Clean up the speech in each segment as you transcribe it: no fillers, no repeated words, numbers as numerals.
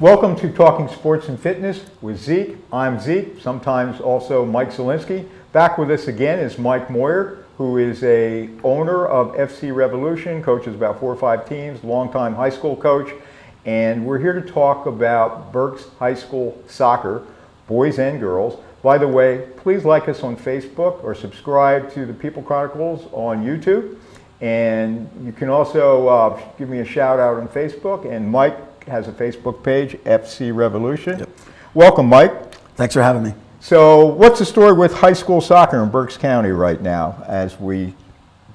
Welcome to Talking Sports and Fitness with Zeke. I'm Zeke, sometimes also Mike Zielinski. Back with us again is Mike Moyer, who is a owner of FC Revolution, coaches about 4 or 5 teams, longtime high school coach. And we're here to talk about Berks High School soccer, boys and girls. By the way, please like us on Facebook or subscribe to the People Chronicles on YouTube. And you can also give me a shout out on Facebook. And Mike has a Facebook page, FC Revolution. Yep. Welcome, Mike. Thanks for having me. So what's the story with high school soccer in Berks County right now as we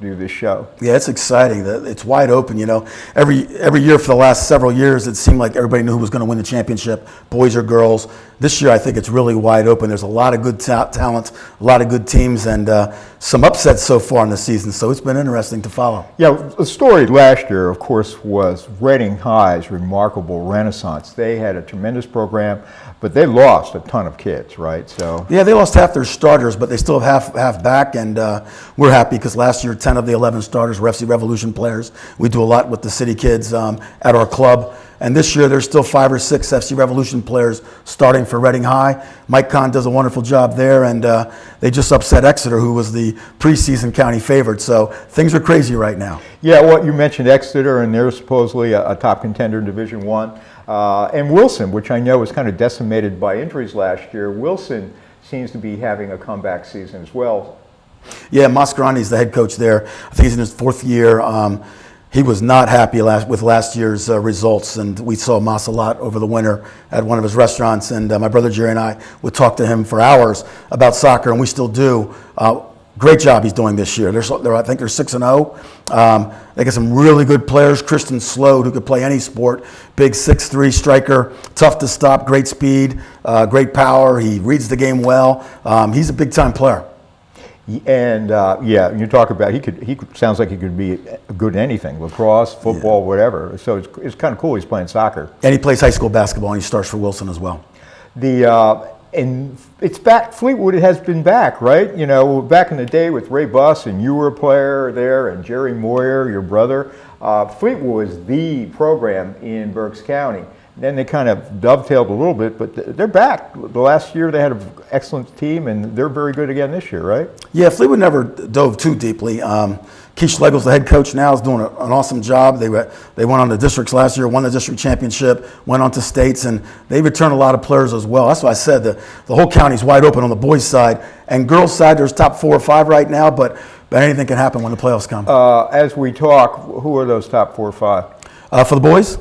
do this show? Yeah, it's exciting. It's wide open. You know, every year for the last several years, it seemed like everybody knew who was going to win the championship, boys or girls. This year, I think it's really wide open. There's a lot of good talent, a lot of good teams, and some upsets so far in the season. So it's been interesting to follow. Yeah, the story last year, of course, was Reading High's remarkable renaissance. They had a tremendous program, but they lost a ton of kids, right? So yeah, they lost half their starters, but they still have half back, and we're happy because last year 10 of the 11 starters were FC Revolution players. We do a lot with the city kids at our club. And this year, there's still 5 or 6 FC Revolution players starting for Reading High. Mike Kahn does a wonderful job there, and they just upset Exeter, who was the preseason county favorite. So things are crazy right now. Yeah, well, you mentioned Exeter, and they're supposedly a top contender in Division I. And Wilson, which I know was kind of decimated by injuries last year, Wilson seems to be having a comeback season as well. Yeah, Mascarandi's the head coach there. I think he's in his 4th year. He was not happy with last year's results, and we saw Mas a lot over the winter at one of his restaurants, and my brother Jerry and I would talk to him for hours about soccer, and we still do. Great job he's doing this year. I think they're 6-0. They got some really good players. Kristen Slode, who could play any sport, big 6'3" striker, tough to stop, great speed, great power. He reads the game well. He's a big-time player. And yeah, you talk about he sounds like he could be good at anything, lacrosse, football, yeah, whatever. So it's kind of cool he's playing soccer. And he plays high school basketball, and he starts for Wilson as well. And it's back. Fleetwood has been back, right? You know, back in the day with Ray Buss, and you were a player there, and Jerry Moyer, your brother. Fleetwood was the program in Berks County. Then they kind of dovetailed a little bit, but they're back. The last year they had an excellent team, and they're very good again this year, right? Yeah, Fleetwood never dove too deeply. Keith Schlegel's the head coach now, is doing an awesome job. They went on to districts last year, won the district championship, went on to states, and they returned a lot of players as well. That's why I said the whole county's wide open on the boys' side. And girls' side, there's top 4 or 5 right now, but anything can happen when the playoffs come. As we talk, who are those top 4 or 5? For the boys?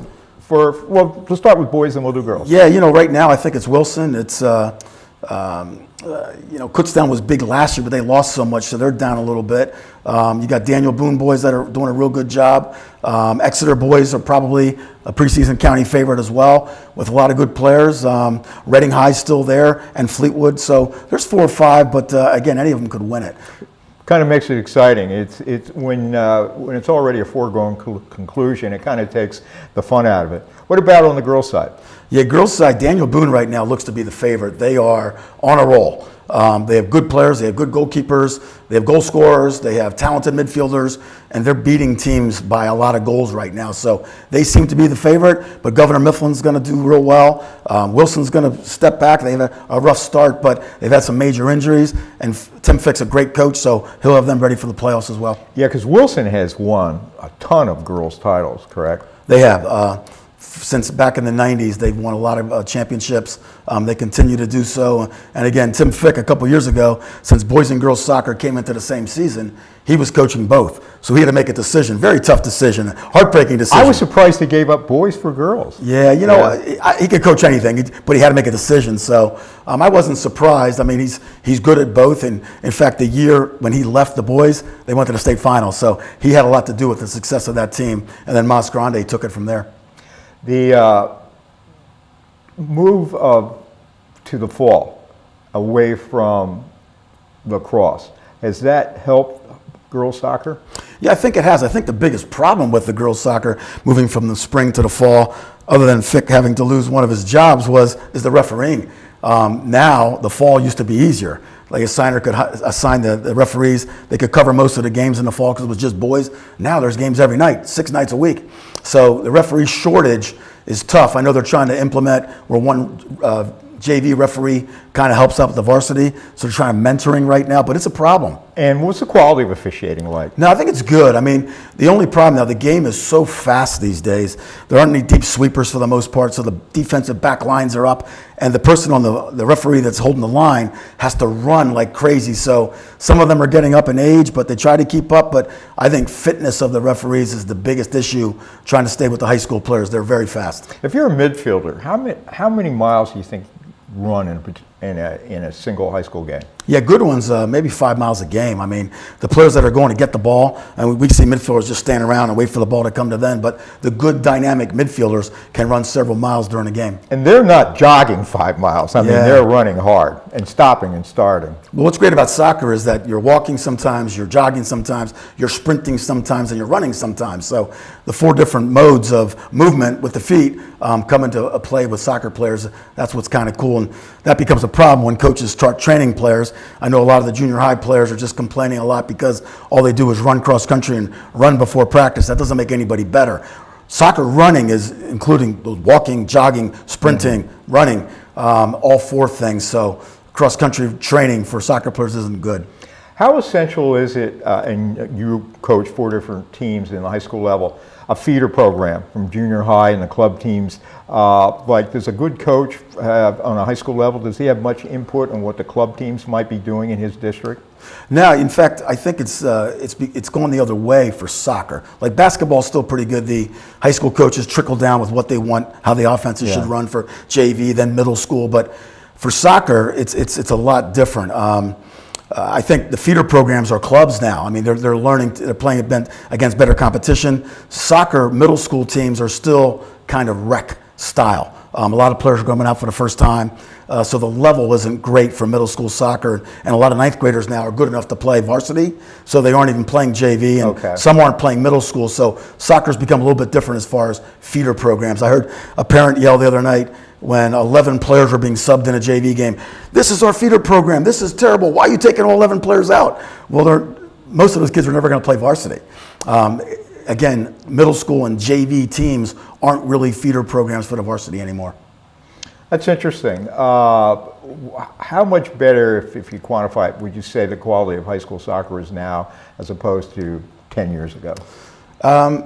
Well, let's start with boys and we'll do girls. Yeah, you know, right now I think it's Wilson. It's, you know, Kutztown was big last year, but they lost so much, so they're down a little bit. You got Daniel Boone boys that are doing a real good job. Exeter boys are probably a preseason county favorite as well, with a lot of good players. Reading High's still there, and Fleetwood. So there's 4 or 5, but again, any of them could win it. Kind of makes it exciting. It's when it's already a foregone conclusion, it kind of takes the fun out of it. What about on the girls' side? Yeah, girls' side, Daniel Boone right now looks to be the favorite. They are on a roll. They have good players, they have good goalkeepers, they have goal scorers, they have talented midfielders, and they're beating teams by a lot of goals right now. So they seem to be the favorite, but Governor Mifflin's going to do real well. Wilson's going to step back. They have a rough start, but they've had some major injuries, and Tim Fick's a great coach, so he'll have them ready for the playoffs as well. Yeah, because Wilson has won a ton of girls' titles, correct? They have. Since back in the 90s, they've won a lot of championships. They continue to do so. And again, Tim Fick, a couple years ago, since boys and girls soccer came into the same season, he was coaching both. So he had to make a decision, very tough decision, heartbreaking decision. I was surprised he gave up boys for girls. Yeah, you know, he could coach anything, but he had to make a decision. So I wasn't surprised. I mean, he's good at both. And in fact, the year when he left the boys, they went to the state final. So he had a lot to do with the success of that team. And then Mas Grande took it from there. The move to the fall, away from lacrosse, has that helped girls soccer? Yeah, I think it has. I think the biggest problem with the girls soccer moving from the spring to the fall, other than Fick having to lose one of his jobs, is the refereeing. Now, the fall used to be easier. Like a signer could assign the referees. They could cover most of the games in the fall because it was just boys. Now there's games every night, 6 nights a week. So the referee shortage is tough. I know they're trying to implement where one JV referee kind of helps out with the varsity, so they're trying mentoring right now, but it's a problem. And what's the quality of officiating like? No, I think it's good. I mean, the only problem now, the game is so fast these days. There aren't any deep sweepers for the most part, so the defensive back lines are up, and the person on the referee that's holding the line has to run like crazy. So some of them are getting up in age, but they try to keep up. But I think fitness of the referees is the biggest issue, trying to stay with the high school players. They're very fast. If you're a midfielder, how many miles do you think run in a single high school game? Yeah, good ones, maybe 5 miles a game. I mean, the players that are going to get the ball, and we see midfielders just stand around and wait for the ball to come to them, but the good dynamic midfielders can run several miles during a game. And they're not jogging 5 miles. I mean, they're running hard and stopping and starting. Well, what's great about soccer is that you're walking sometimes, you're jogging sometimes, you're sprinting sometimes, and you're running sometimes. So the 4 different modes of movement with the feet come into a play with soccer players. That's what's kind of cool, and that becomes a problem when coaches start training players. I know a lot of the junior high players are just complaining a lot because all they do is run cross country and run before practice. That doesn't make anybody better. Soccer running is including walking, jogging, sprinting, running, all 4 things. So cross country training for soccer players isn't good. How essential is it, and you coach 4 different teams in the high school level, a feeder program from junior high and the club teams? Like, does a good coach on a high school level, does he have much input on what the club teams might be doing in his district? No, in fact, I think it's going the other way for soccer. Like, basketball's still pretty good. The high school coaches trickle down with what they want, how the offenses should run for JV, then middle school. But for soccer, it's a lot different. I think the feeder programs are clubs now. I mean, they're learning, they're playing against better competition. Soccer middle school teams are still kind of rec style. A lot of players are coming out for the first time, so the level isn't great for middle school soccer, and a lot of 9th graders now are good enough to play varsity, so they aren't even playing JV, and some aren't playing middle school, so soccer's become a little bit different as far as feeder programs. I heard a parent yell the other night when 11 players were being subbed in a JV game, "This is our feeder program, this is terrible, why are you taking all 11 players out?" Well, most of those kids are never going to play varsity. Again, middle school and JV teams aren't really feeder programs for the varsity anymore. That's interesting. How much better, if you quantify it, would you say the quality of high school soccer is now as opposed to 10 years ago?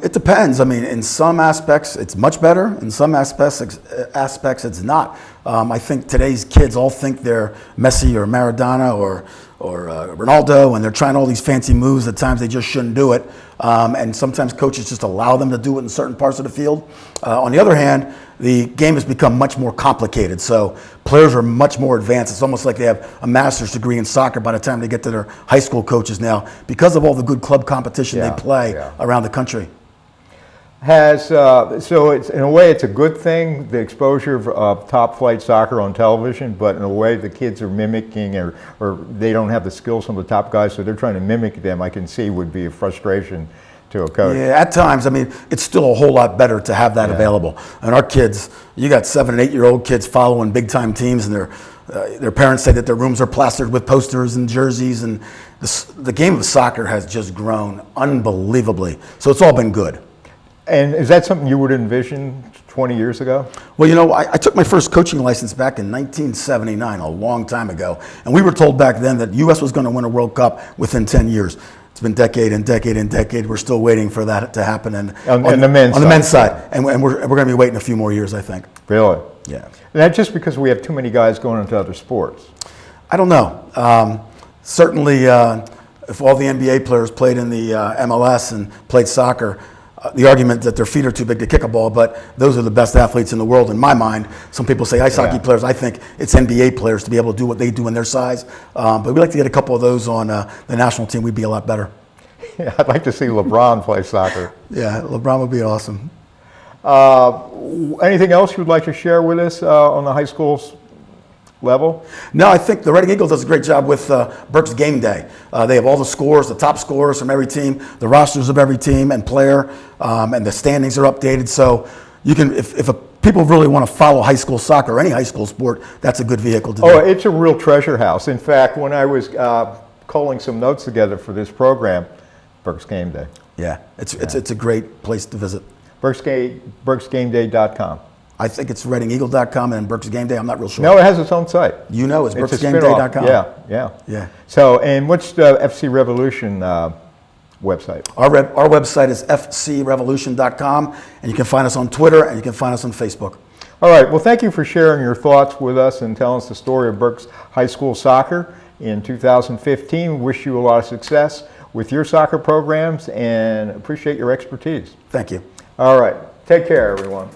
It depends. I mean, in some aspects, it's much better. In some aspects it's not. I think today's kids all think they're Messi or Maradona or Ronaldo, and they're trying all these fancy moves. At times they just shouldn't do it. And sometimes coaches just allow them to do it in certain parts of the field. On the other hand, the game has become much more complicated. So players are much more advanced. It's almost like they have a master's degree in soccer by the time they get to their high school coaches now because of all the good club competition they play around the country. So it's, in a way, it's a good thing, the exposure of top flight soccer on television, but in a way the kids are mimicking or they don't have the skills from the top guys, so they're trying to mimic them. I can see would be a frustration to a coach. Yeah, at times. I mean, it's still a whole lot better to have that available. And our kids, you got 7- and 8-year-old kids following big time teams, and their parents say that their rooms are plastered with posters and jerseys, and the game of soccer has just grown unbelievably. So it's all been good. And is that something you would envision 20 years ago? Well, you know, I took my first coaching license back in 1979, a long time ago. And we were told back then that the U.S. was going to win a World Cup within 10 years. It's been decade and decade and decade. We're still waiting for that to happen. And on the men's side. And we're going to be waiting a few more years, I think. Really? Yeah. And that's just because we have too many guys going into other sports? I don't know. Certainly, if all the NBA players played in the MLS and played soccer, the argument that their feet are too big to kick a ball, but those are the best athletes in the world in my mind. Some people say ice hockey players. I think it's NBA players to be able to do what they do in their size. But we'd like to get a couple of those on the national team. We'd be a lot better. Yeah, I'd like to see LeBron play soccer. Yeah, LeBron would be awesome. Anything else you'd like to share with us on the high school level? No, I think the Reading Eagles does a great job with Berks Game Day. They have all the scores, the top scorers from every team, the rosters of every team and player, and the standings are updated. So you can, if people really want to follow high school soccer or any high school sport, that's a good vehicle to do. Oh, it's a real treasure house. In fact, when I was culling some notes together for this program, Berks Game Day. Yeah, it's a great place to visit. BerksGameDay.com. I think it's ReadingEagle.com and Berks Game Day. I'm not real sure. No, it has its own site. You know, it's It's a BerksGameDay.com. spin-off. Yeah. Yeah. So, and what's the FC Revolution website? Our website is fcrevolution.com, and you can find us on Twitter, and you can find us on Facebook. All right. Well, thank you for sharing your thoughts with us and telling us the story of Berks High School soccer in 2015. Wish you a lot of success with your soccer programs and appreciate your expertise. Thank you. All right. Take care, everyone.